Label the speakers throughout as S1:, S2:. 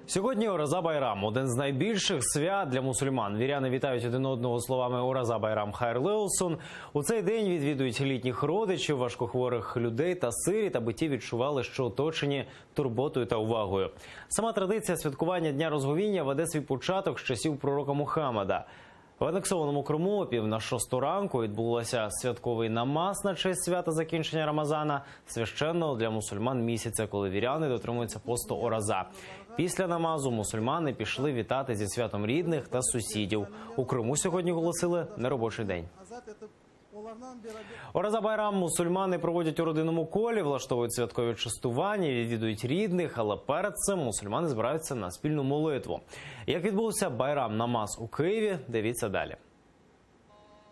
S1: Сьогодні Ораза Байрам – один з найбільших свят для мусульман. Віряни вітають один одного словами «Ораза Байрам хайрле олсун». У цей день відвідують літніх родичів, важкохворих людей та сиріт, аби ті відчували, що оточені турботою та увагою. Сама традиція святкування Дня розговіння веде свій початок з часів пророка Мухаммада. В анексованому Криму о 5:45 ранку відбулося святковий намаз на честь свята закінчення Рамазана, священного для мусульман місяця, коли віряни дотримуються посту Ораза. Після намазу мусульмани пішли вітати зі святом рідних та сусідів. У Криму сьогодні оголосили неробочий день. Ораза Байрам мусульмани проводять у родинному колі, влаштовують святкові частування, відвідують рідних, але перед цим мусульмани збираються на спільну молитву. Як відбувся Байрам намаз у Києві, дивіться далі.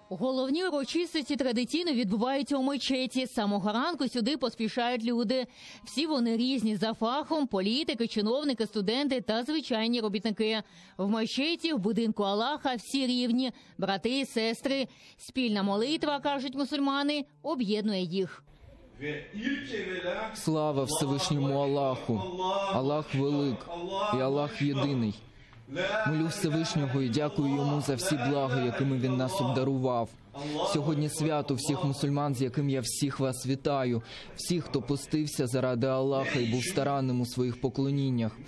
S2: Головні урочистості традиційно відбуваються у мечеті. З самого ранку сюди поспішають люди. Всі вони різні за фахом – політики, чиновники, студенти та звичайні робітники. В мечеті, в будинку Аллаха всі рівні – брати і сестри. Спільна молитва, кажуть мусульмани, об'єднує їх.
S3: Слава Всевишньому Аллаху! Аллах велик і Аллах єдиний. Молю Всевишнього і дякую йому за всі блага, якими він нас обдарував. Сьогодні свято всіх мусульман, з яким я всіх вас вітаю. Всіх, хто постився заради Аллаха і був старанним у своїх поклоніннях.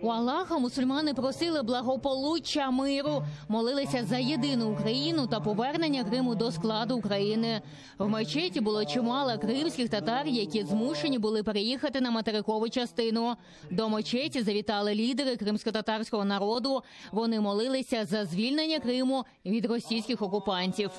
S2: У Аллаха мусульмани просили благополуччя, миру, молилися за єдину Україну та повернення Криму до складу України. В мечеті було чимало кримських татар, які змушені були переїхати на материкову частину. До мечеті завітали лідери кримсько-татарського народу. Вони молилися за звільнення Криму від російських окупантів.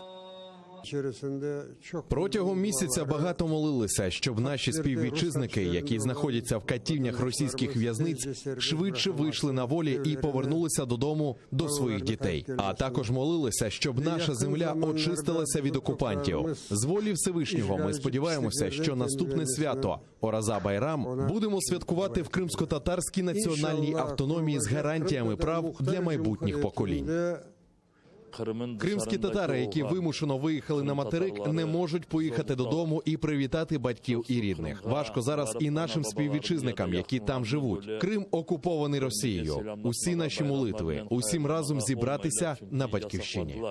S4: Протягом місяця багато молилися, щоб наші співвітчизники, які знаходяться в катівнях російських в'язниць, швидше вийшли на волі і повернулися додому до своїх дітей. А також молилися, щоб наша земля очистилася від окупантів. З волі Всевишнього ми сподіваємося, що наступне свято Ораза Байрам будемо святкувати в кримсько-татарській національній автономії з гарантіями прав для майбутніх поколінь. Кримські татари, які вимушено виїхали на материк, не можуть поїхати додому і привітати батьків і рідних. Важко зараз і нашим співвітчизникам, які там живуть. Крим окупований Росією. Усі наші молитви, усім разом зібратися на батьківщині.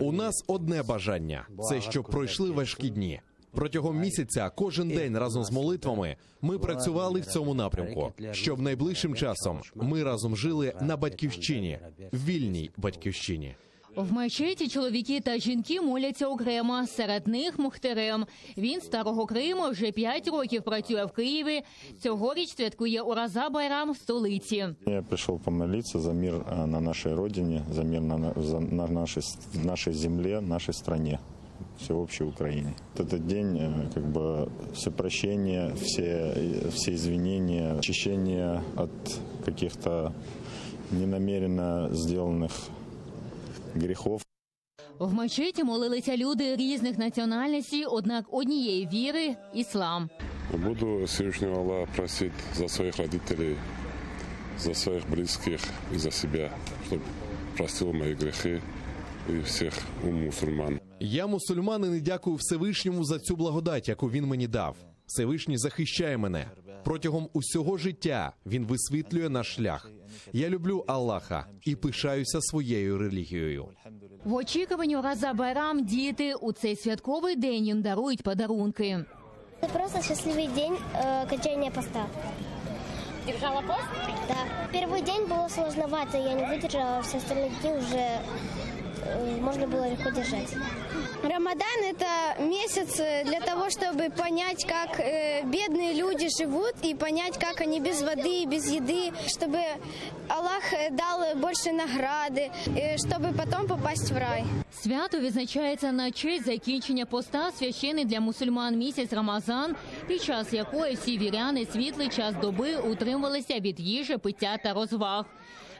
S4: У нас одне бажання – це щоб пройшли важкі дні. Протягом місяця кожен день разом з молитвами ми працювали в цьому напрямку, щоб найближчим часом ми разом жили на батьківщині, вільній батьківщині.
S2: В мечеті чоловіки та жінки моляться окремо. Серед них Мухтерем. Він з Старого Криму вже 5 років працює в Києві. Цьогоріч святкує Ораза Байрам в столиці.
S5: Я прийшов помолитися за мир на нашій родині, за мир на нашій землі, нашій країні. Всеобщей Украине. Этот день, как бы, все прощения, все извинения, очищение от каких-то ненамеренно сделанных грехов.
S2: В мечеті молилися люди різних національностей, однак однієї віри – іслам.
S6: Буду Всевышнего Аллаха просить за своих родителей, за своих близких и за себя, чтобы простил мои грехи і всіх мусульман.
S4: Я мусульманин і дякую Всевишньому за цю благодать, яку він мені дав. Всевишній захищає мене. Протягом усього життя він висвітлює наш шлях. Я люблю Аллаха і пишаюся своєю релігією.
S2: В очікуванні Ораза Байрам діти у цей святковий день їм дарують подарунки.
S7: Це просто щасливий день окончання поста.
S2: Держала пост?
S7: Да. Перший день було сложновато, я не витримала, а всі остальні дні вже можно было легко держать.
S8: Рамадан – это месяц для того, чтобы понять, как бедные люди живут, и понять, как они без воды, без еды, чтобы Аллах дал больше награды, чтобы потом попасть в рай.
S2: Свято відзначається на честь закінчення поста, священний для мусульман місяць Рамазан, під час якої всі віряни світлий час доби утримувалися від їжі, пиття та розваг.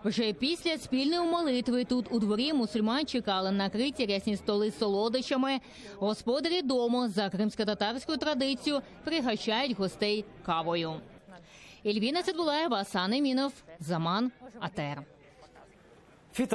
S2: Вже після спільної молитви тут у дворі мусульман чекали накриті рясні столи з солодощами. Господарі дому за кримсько-татарською традицією пригощають гостей кавою. Ельвіна Цидбулаєва, Асан Емінов, Заман, АТР.